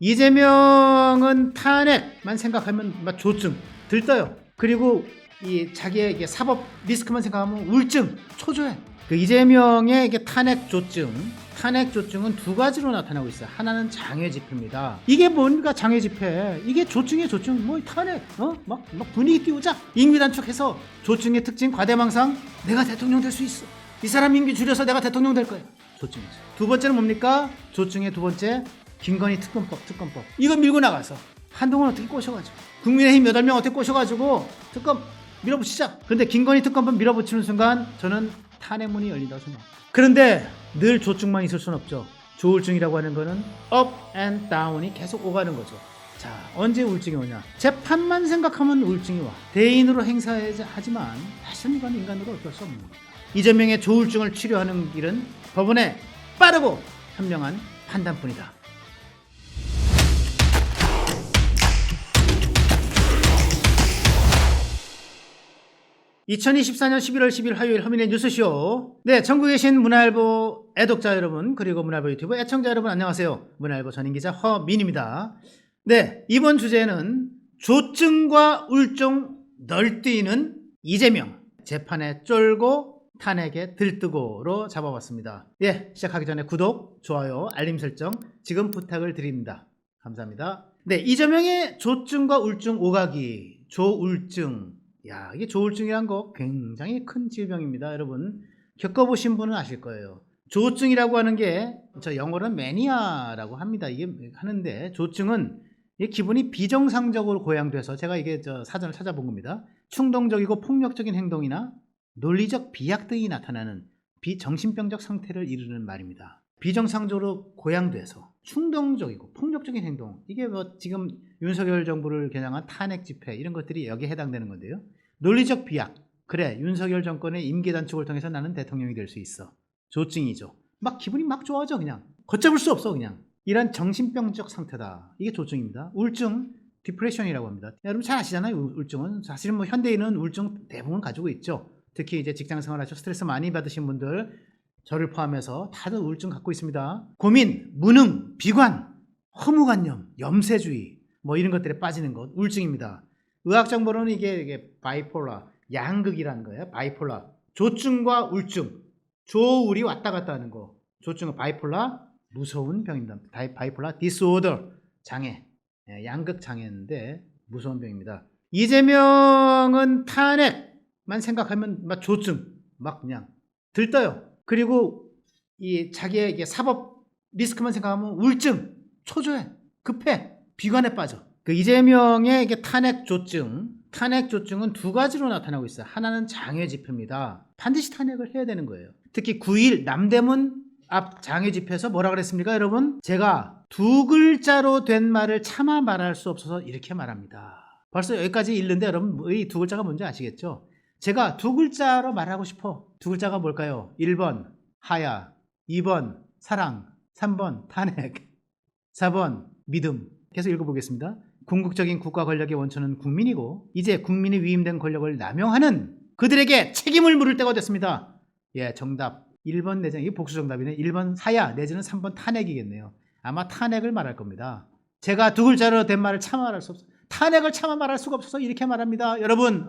이재명은 탄핵만 생각하면 막 조증 들떠요. 그리고 이 자기의 사법 리스크만 생각하면 우울증 초조해. 그 이재명의 이게 탄핵 조증은 두 가지로 나타나고 있어요. 하나는 장외 집회입니다. 이게 뭔가 장외 집회? 이게 조증이에요, 조증. 뭐 탄핵, 막 분위기 띄우자. 임기 단축해서 조증의 특징 과대망상. 내가 대통령 될 수 있어. 이 사람 임기 줄여서 내가 대통령 될 거야. 조증이죠. 두 번째는 뭡니까? 조증의 두 번째 김건희 특검법. 이거 밀고 나가서 한동훈 어떻게 꼬셔가지고 국민의힘 8명 어떻게 꼬셔가지고 특검 밀어붙이자. 그런데 김건희 특검법 밀어붙이는 순간 저는 탄핵문이 열린다고 생각합니다. 그런데 늘 조증만 있을 수는 없죠. 조울증이라고 하는 거는 up and down이 계속 오가는 거죠. 자, 언제 우울증이 오냐? 재판만 생각하면 우울증이 와. 대인으로 행사하지만 사실 이건 인간으로 어쩔 수 없는 겁니다. 이재명의 조울증을 치료하는 길은 법원의 빠르고 현명한 판단뿐이다. 2024년 11월 10일 화요일 허민의 뉴스쇼. 네, 전국에 계신 문화일보 애독자 여러분, 그리고 문화일보 유튜브 애청자 여러분 안녕하세요. 문화일보 전인기자 허민입니다. 네, 이번 주제는 조증과 울증 널뛰는 이재명, 재판에 쫄고 탄핵에 들뜨고로 잡아봤습니다. 예, 시작하기 전에 구독, 좋아요, 알림 설정 지금 부탁을 드립니다. 감사합니다. 네, 이재명의 조증과 울증 오가기, 조울증. 야, 이게 조울증이란 거 굉장히 큰 질병입니다. 여러분 겪어보신 분은 아실 거예요. 조증이라고 하는 게 저 영어로는 매니아라고 합니다. 이게 하는데 조증은 기분이 비정상적으로 고양돼서 제가 이게 사전을 찾아본 겁니다. 충동적이고 폭력적인 행동이나 논리적 비약 등이 나타나는 비정신병적 상태를 이르는 말입니다. 비정상적으로 고양돼서 충동적이고 폭력적인 행동, 이게 뭐 지금 윤석열 정부를 겨냥한 탄핵 집회 이런 것들이 여기에 해당되는 건데요. 논리적 비약, 그래 윤석열 정권의 임기 단축을 통해서 나는 대통령이 될 수 있어. 조증이죠. 막 기분이 막 좋아져. 그냥 걷잡을 수 없어. 그냥 이런 정신병적 상태다. 이게 조증입니다. 우울증, 디프레션이라고 합니다. 여러분 잘 아시잖아요. 우울증은 사실은 뭐 현대인은 우울증 대부분 가지고 있죠. 특히 이제 직장 생활하셔서 스트레스 많이 받으신 분들, 저를 포함해서 다들 우울증 갖고 있습니다. 고민, 무능, 비관, 허무관념, 염세주의 뭐 이런 것들에 빠지는 것 우울증입니다. 의학 정보로는 이게 바이폴라, 양극이라는 거예요. 바이폴라, 조증과 울증, 조울이 왔다 갔다 하는 거. 조증은 바이폴라, 무서운 병입니다. 바이폴라 디스오더, 장애, 양극 장애인데 무서운 병입니다. 이재명은 탄핵만 생각하면 막 조증, 막 그냥 들떠요. 그리고 이 자기의 사법 리스크만 생각하면 우울증, 초조해, 급해, 비관에 빠져. 그 이재명의 탄핵 조증은 두 가지로 나타나고 있어요. 하나는 장외 집회입니다. 반드시 탄핵을 해야 되는 거예요. 특히 9일 남대문 앞 장외 집회에서 뭐라 그랬습니까, 여러분? 제가 두 글자로 된 말을 차마 말할 수 없어서 이렇게 말합니다. 벌써 여기까지 읽는데 여러분 이 두 글자가 뭔지 아시겠죠? 제가 두 글자로 말하고 싶어. 두 글자가 뭘까요? 1번 하야, 2번 사랑, 3번 탄핵, 4번 믿음. 계속 읽어보겠습니다. 궁극적인 국가 권력의 원천은 국민이고 이제 국민이 위임된 권력을 남용하는 그들에게 책임을 물을 때가 됐습니다. 예, 정답 1번 내지는 이게 복수 정답이네. 1번 사야 내지는 3번 탄핵이겠네요. 아마 탄핵을 말할 겁니다. 제가 두 글자로 된 말을 차마 말할 수 없어. 탄핵을 차마 말할 수가 없어서 이렇게 말합니다. 여러분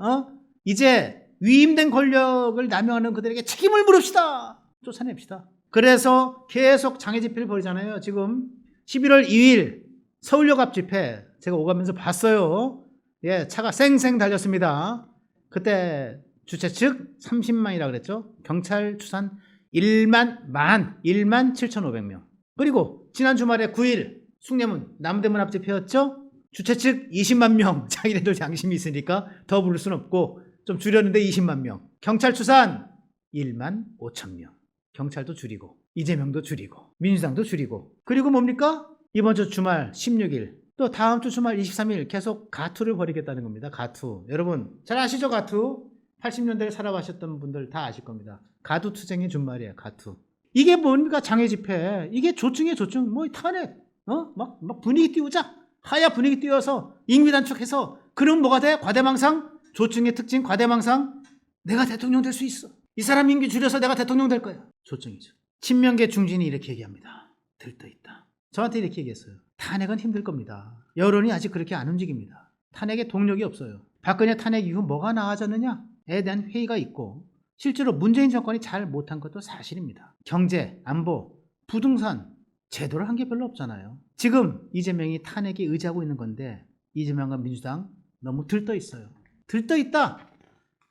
이제 위임된 권력을 남용하는 그들에게 책임을 물읍시다. 쫓아냅시다. 그래서 계속 장애 집회를 벌이잖아요. 지금 11월 2일 서울역 앞 집회 제가 오가면서 봤어요. 예, 차가 쌩쌩 달렸습니다. 그때 주최 측 30만이라고 그랬죠. 경찰 추산 1만 7,500명. 그리고 지난 주말에 9일 숭례문 남대문 앞 집회였죠. 주최 측 20만 명. 자기네들 양심이 있으니까 더 부를 수는 없고 좀 줄였는데 20만 명. 경찰 추산 1만 5천 명. 경찰도 줄이고 이재명도 줄이고 민주당도 줄이고. 그리고 뭡니까? 이번 주 주말 16일 또 다음 주 주말 23일 계속 가투를 벌이겠다는 겁니다. 가투. 여러분 잘 아시죠? 가투. 80년대를 살아가셨던 분들 다 아실 겁니다. 가두 투쟁의 준말이에요. 가투. 이게 뭔가 장외 집회. 이게 조증이에요. 조증. 뭐 탄핵. 막 분위기 띄우자. 하야 분위기 띄워서 임기 단축해서 그럼 뭐가 돼? 과대망상. 조증의 특징 과대망상. 내가 대통령 될 수 있어. 이 사람 임기 줄여서 내가 대통령 될 거야. 조증이죠. 친명계 중진이 이렇게 얘기합니다. 들떠있다. 저한테 이렇게 얘기했어요. 탄핵은 힘들 겁니다. 여론이 아직 그렇게 안 움직입니다. 탄핵에 동력이 없어요. 박근혜 탄핵 이후 뭐가 나아졌느냐에 대한 회의가 있고 실제로 문재인 정권이 잘 못한 것도 사실입니다. 경제, 안보, 부동산 제대로 한 게 별로 없잖아요. 지금 이재명이 탄핵에 의지하고 있는 건데 이재명과 민주당 너무 들떠 있어요. 들떠 있다.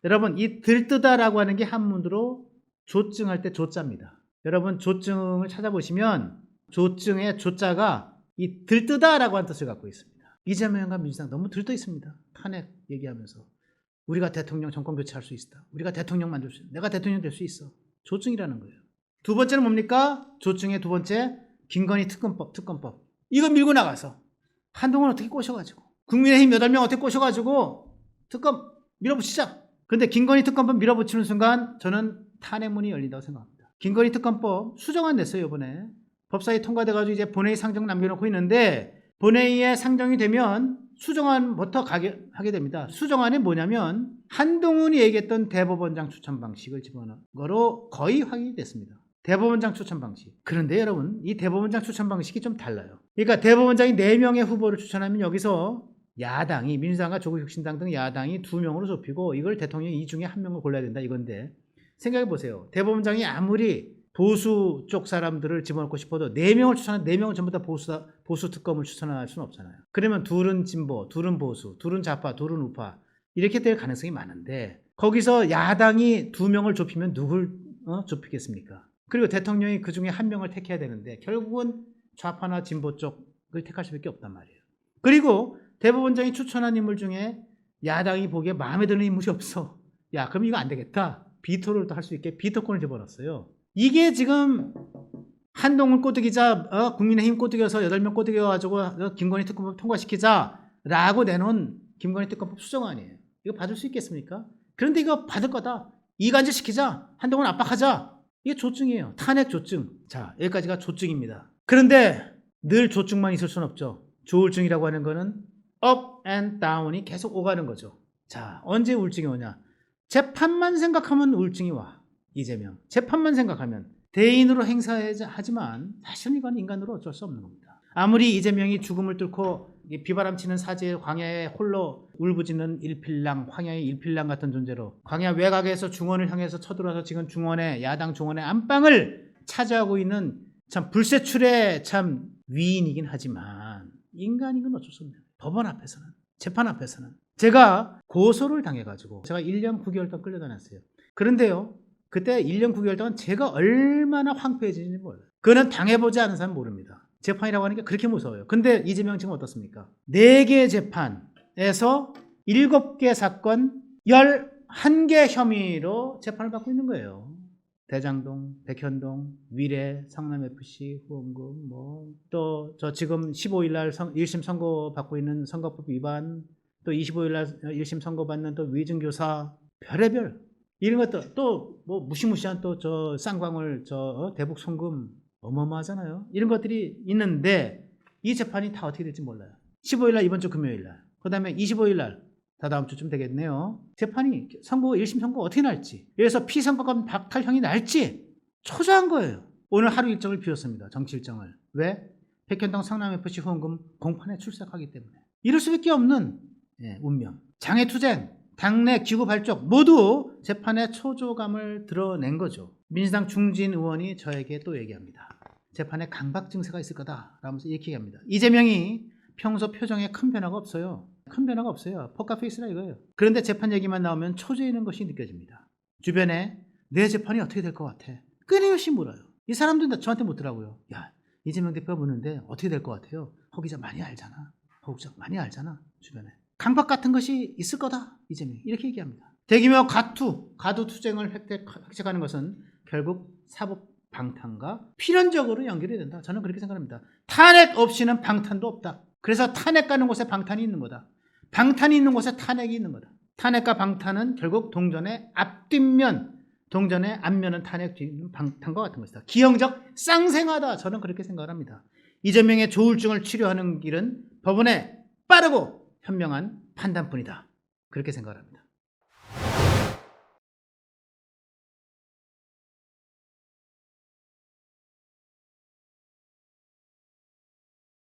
여러분 이 들뜨다라고 하는 게 한문으로 조증할 때 조자입니다. 여러분 조증을 찾아보시면 조증의 조자가 이 들뜨다라고 하는 뜻을 갖고 있습니다. 이재명과 민주당 너무 들떠 있습니다. 탄핵 얘기하면서 우리가 대통령 정권 교체할 수 있다. 우리가 대통령 만들 수 있다. 내가 대통령 될 수 있어. 조증이라는 거예요. 두 번째는 뭡니까? 조증의 두 번째 김건희 특검법. 이거 밀고 나가서 한동훈 어떻게 꼬셔가지고 국민의힘 8명 어떻게 꼬셔가지고 특검 밀어붙이자. 근데 김건희 특검법 밀어붙이는 순간 저는 탄핵문이 열린다고 생각합니다. 김건희 특검법 수정안 냈어요. 이번에 법사위 통과돼가지고 이제 본회의 상정 남겨놓고 있는데 본회의에 상정이 되면 수정안부터 하게 됩니다. 수정안이 뭐냐면 한동훈이 얘기했던 대법원장 추천 방식을 집어넣은 거로 거의 확인이 됐습니다. 대법원장 추천 방식. 그런데 여러분 이 대법원장 추천 방식이 좀 달라요. 그러니까 대법원장이 4명의 후보를 추천하면 여기서 야당이 민주당과 조국혁신당 등 야당이 2명으로 좁히고 이걸 대통령이 이 중에 1명을 골라야 된다 이건데 생각해 보세요. 대법원장이 아무리 보수 쪽 사람들을 집어넣고 싶어도 4명을 추천한 4명은 전부 다 보수 특검을 추천할 수는 없잖아요. 그러면 둘은 진보, 둘은 보수, 둘은 좌파, 둘은 우파 이렇게 될 가능성이 많은데 거기서 야당이 2명을 좁히면 누굴 좁히겠습니까? 그리고 대통령이 그 중에 1명을 택해야 되는데 결국은 좌파나 진보 쪽을 택할 수밖에 없단 말이에요. 그리고 대법원장이 추천한 인물 중에 야당이 보기에 마음에 드는 인물이 없어. 야 그럼 이거 안 되겠다. 비토를 또 할 수 있게 비토권을 집어넣었어요. 이게 지금 한동훈 꼬드기자 국민의힘 꼬드겨서 8명 꼬드겨가지고 김건희 특검법 통과시키자라고 내놓은 김건희 특검법 수정안이에요. 이거 받을 수 있겠습니까? 그런데 이거 받을 거다. 이간질 시키자. 한동훈 압박하자. 이게 조증이에요. 탄핵 조증. 자 여기까지가 조증입니다. 그런데 늘 조증만 있을 수는 없죠. 조울증이라고 하는 거는 업 앤 다운이 계속 오가는 거죠. 자 언제 우울증이 오냐. 재판만 생각하면 우울증이 와. 이재명 재판만 생각하면 대인으로 행사하지만 사실은 이건 인간으로 어쩔 수 없는 겁니다. 아무리 이재명이 죽음을 뚫고 비바람치는 사지의 광야에 홀로 울부짖는 일필랑 황야의 일필랑 같은 존재로 광야 외곽에서 중원을 향해서 쳐들어서 지금 중원의 야당 중원의 안방을 차지하고 있는 참 불세출의 참 위인이긴 하지만 인간인 건 어쩔 수 없네요. 법원 앞에서는 재판 앞에서는 제가 고소를 당해가지고 제가 1년 9개월 동안 끌려다녔어요. 그런데요 그때 1년 9개월 동안 제가 얼마나 황폐해지는지 몰라요. 그거는 당해보지 않은 사람은 모릅니다. 재판이라고 하는 게 그렇게 무서워요. 근데 이재명 지금 어떻습니까? 4개 재판에서 7개 사건 11개 혐의로 재판을 받고 있는 거예요. 대장동, 백현동, 위례, 성남FC, 후원금, 또 저 지금 15일날 1심 선고 받고 있는 선거법 위반, 또 25일날 1심 선고 받는 또 위증교사, 별의별 이런 것도 또 뭐 무시무시한 또 저 쌍방울 대북 송금 어마어마하잖아요. 이런 것들이 있는데 이 재판이 다 어떻게 될지 몰라요. 15일날 이번 주 금요일날, 그 다음에 25일날 다다음 주쯤 되겠네요. 재판이 1심 선고 어떻게 날지, 그래서 피선거권 박탈형이 날지 초조한 거예요. 오늘 하루 일정을 비웠습니다. 정치 일정을. 왜? 백현동 성남FC 후원금 공판에 출석하기 때문에. 이럴 수밖에 없는 운명. 장애투쟁, 당내 기구 발족 모두 재판의 초조감을 드러낸 거죠. 민주당 중진 의원이 저에게 또 얘기합니다. 재판에 강박 증세가 있을 거다 라면서 이렇게 얘기합니다. 이재명이 평소 표정에 큰 변화가 없어요. 큰 변화가 없어요. 포카페이스라 이거예요. 그런데 재판 얘기만 나오면 초조해 있는 것이 느껴집니다. 주변에 내 재판이 어떻게 될 것 같아? 끊임없이 물어요. 이 사람들은 저한테 묻더라고요. 야, 이재명 대표가 묻는데 어떻게 될 것 같아요? 허 기자 많이 알잖아. 허 기자 많이 알잖아. 주변에. 강박 같은 것이 있을 거다. 이재명이 이렇게 얘기합니다. 대규모 가두 투쟁을 획책하는 것은 결국 사법 방탄과 필연적으로 연결이 된다. 저는 그렇게 생각합니다. 탄핵 없이는 방탄도 없다. 그래서 탄핵 가는 곳에 방탄이 있는 거다. 방탄이 있는 곳에 탄핵이 있는 거다. 탄핵과 방탄은 결국 동전의 앞뒷면, 동전의 앞면은 탄핵, 뒤는 방탄과 같은 것이다. 기형적 쌍생하다. 저는 그렇게 생각을 합니다. 이재명의 조울증을 치료하는 길은 법원의 빠르고 현명한 판단뿐이다. 그렇게 생각을 합니다.